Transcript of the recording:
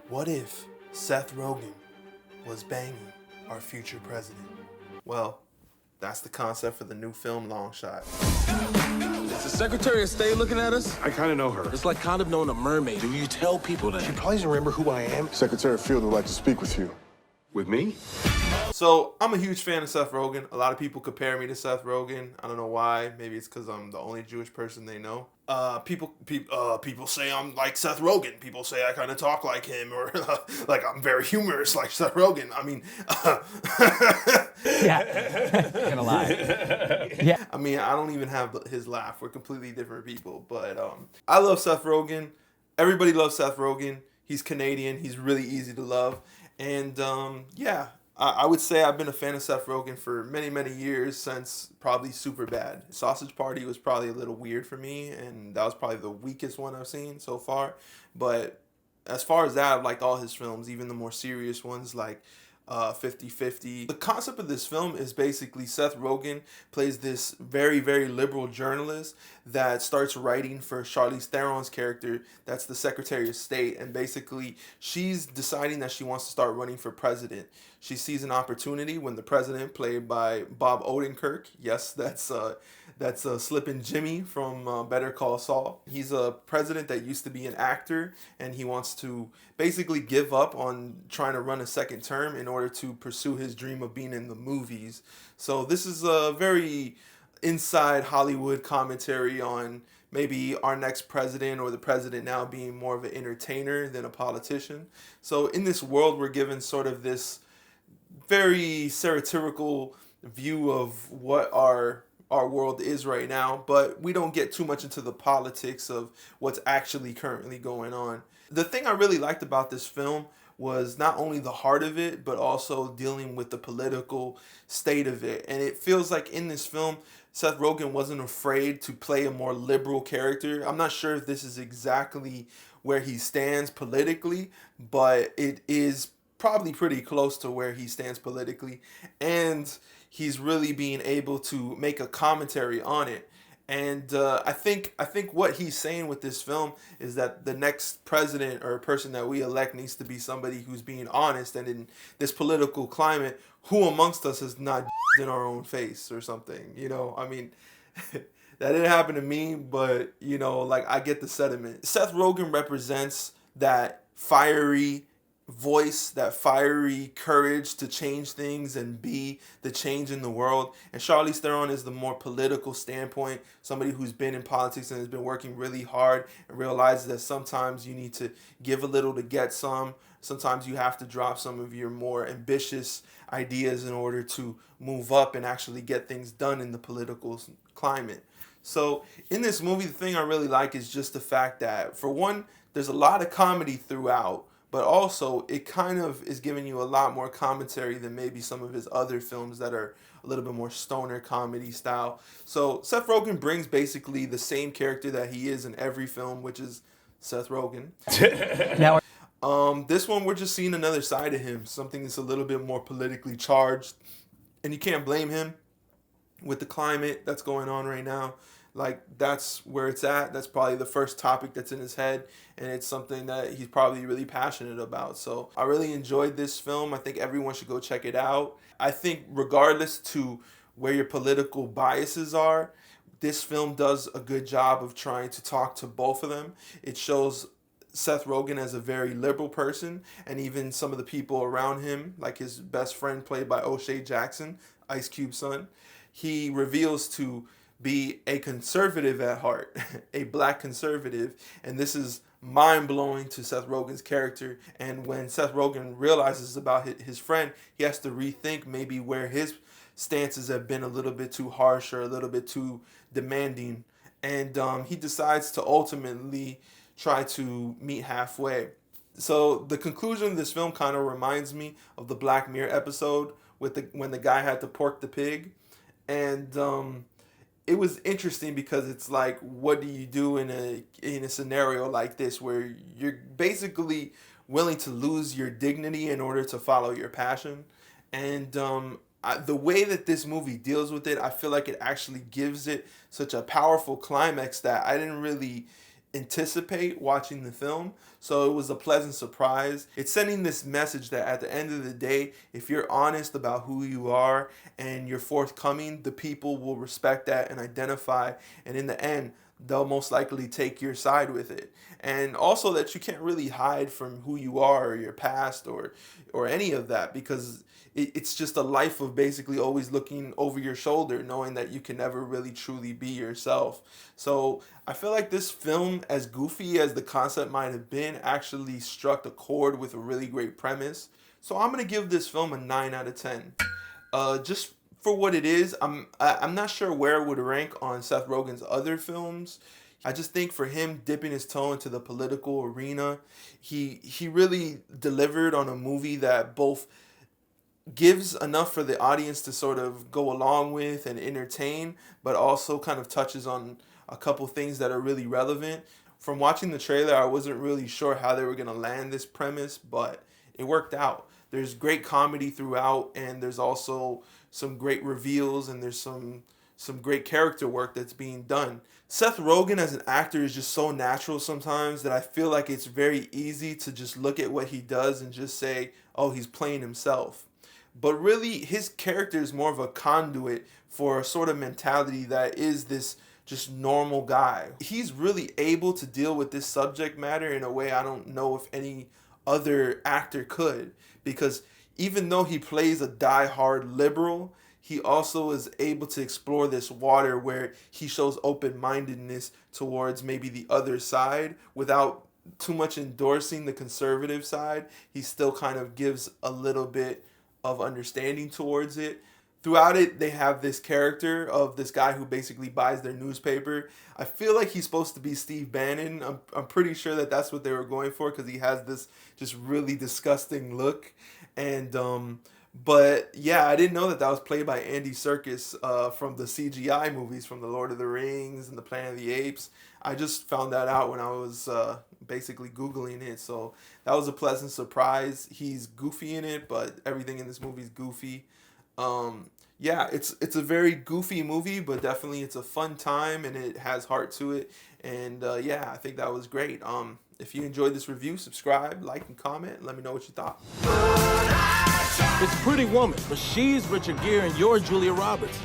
What if Seth Rogen was banging our future president? Well, that's the concept for the new film Long Shot. Is the Secretary of State looking at us? I kind of know her. It's like kind of knowing a mermaid. Do you tell people that? She probably doesn't remember who I am. Secretary Field would like to speak with you. With me? So, I'm a huge fan of Seth Rogen. A lot of people compare me to Seth Rogen. I don't know why. Maybe it's because I'm the only Jewish person they know. People say I'm like Seth Rogen. People say I kind of talk like him, or like I'm very humorous like Seth Rogen. I mean, Yeah, gonna lie. Yeah, I mean, I don't even have his laugh. We're completely different people. But I love Seth Rogen. Everybody loves Seth Rogen. He's Canadian. He's really easy to love. And yeah, I would say I've been a fan of Seth Rogen for many, many years, since probably Superbad. Sausage Party was probably a little weird for me, and that was probably the weakest one I've seen so far. But as far as that, I've liked all his films, even the more serious ones like 50-50. The concept of this film is basically Seth Rogen plays this very, very liberal journalist that starts writing for Charlize Theron's character, that's the Secretary of State, and basically she's deciding that she wants to start running for president. She sees an opportunity when the president, played by Bob Odenkirk, yes, that's Slippin' Jimmy from Better Call Saul. He's a president that used to be an actor, and he wants to basically give up on trying to run a second term in order to pursue his dream of being in the movies. So this is a very inside Hollywood commentary on maybe our next president, or the president now being more of an entertainer than a politician. So in this world, we're given sort of this very satirical view of what our world is right now, but we don't get too much into the politics of what's actually currently going on. The thing I really liked about this film was not only the heart of it, but also dealing with the political state of it. And it feels like in this film, Seth Rogen wasn't afraid to play a more liberal character. I'm not sure if this is exactly where he stands politically, but it is probably pretty close to where he stands politically. And he's really being able to make a commentary on it. And I think what he's saying with this film is that the next president or person that we elect needs to be somebody who's being honest. And in this political climate, who amongst us is not in our own face or something? You know, I mean, that didn't happen to me, but, you know, like, I get the sentiment. Seth Rogen represents that fiery voice, that fiery courage to change things and be the change in the world. And Charlize Theron is the more political standpoint, somebody who's been in politics and has been working really hard and realizes that sometimes you need to give a little to get some. Sometimes you have to drop some of your more ambitious ideas in order to move up and actually get things done in the political climate. So in this movie, the thing I really like is just the fact that, for one, there's a lot of comedy throughout, but also it kind of is giving you a lot more commentary than maybe some of his other films that are a little bit more stoner comedy style. So Seth Rogen brings basically the same character that he is in every film, which is Seth Rogen. now This one, we're just seeing another side of him, something that's a little bit more politically charged. And you can't blame him with the climate that's going on right now. Like, that's where it's at. That's probably the first topic that's in his head, and it's something that he's probably really passionate about. So I really enjoyed this film. I think everyone should go check it out. I think regardless to where your political biases are, this film does a good job of trying to talk to both of them. It shows Seth Rogen as a very liberal person, and even some of the people around him, like his best friend played by O'Shea Jackson, Ice Cube's son, he reveals to be a conservative at heart, a black conservative, and this is mind-blowing to Seth Rogen's character. And when Seth Rogen realizes about his friend, he has to rethink maybe where his stances have been a little bit too harsh or a little bit too demanding, and he decides to ultimately try to meet halfway. So the conclusion of this film kind of reminds me of the Black Mirror episode with when the guy had to pork the pig, and it was interesting because it's like, what do you do in a scenario like this where you're basically willing to lose your dignity in order to follow your passion? And the way that this movie deals with it, I feel like it actually gives it such a powerful climax that I didn't really anticipate watching the film. So it was a pleasant surprise. It's sending this message that at the end of the day, if you're honest about who you are and you're forthcoming, the people will respect that and identify. And in the end, they'll most likely take your side with it. And also that you can't really hide from who you are or your past or any of that, because it's just a life of basically always looking over your shoulder, knowing that you can never really truly be yourself. So I feel like this film, as goofy as the concept might have been, actually struck a chord with a really great premise. So I'm going to give this film a 9 out of 10. Just for what it is, I'm not sure where it would rank on Seth Rogen's other films. I just think for him dipping his toe into the political arena, he really delivered on a movie that both gives enough for the audience to sort of go along with and entertain, but also kind of touches on a couple things that are really relevant. From watching the trailer, I wasn't really sure how they were going to land this premise, but it worked out. There's great comedy throughout, and there's also some great reveals, and there's some great character work that's being done. Seth Rogen as an actor is just so natural sometimes that I feel like it's very easy to just look at what he does and just say, oh, he's playing himself. But really, his character is more of a conduit for a sort of mentality that is this just normal guy. He's really able to deal with this subject matter in a way I don't know if any other actor could. Because even though he plays a die-hard liberal, he also is able to explore this water where he shows open-mindedness towards maybe the other side without too much endorsing the conservative side. He still kind of gives a little bit of understanding towards it. Throughout it, they have this character of this guy who basically buys their newspaper. I feel like he's supposed to be Steve Bannon. I'm pretty sure that that's what they were going for, because he has this just really disgusting look. And but yeah, I didn't know that was played by Andy Serkis from the CGI movies, from the Lord of the Rings and the Planet of the Apes. I just found that out when I was basically Googling it. So that was a pleasant surprise. He's goofy in it, but everything in this movie is goofy. Yeah, it's a very goofy movie, but definitely it's a fun time and it has heart to it. And yeah, I think that was great. If you enjoyed this review, subscribe, like, and comment. Let me know what you thought. It's Pretty Woman, but she's Richard Gere and you're Julia Roberts.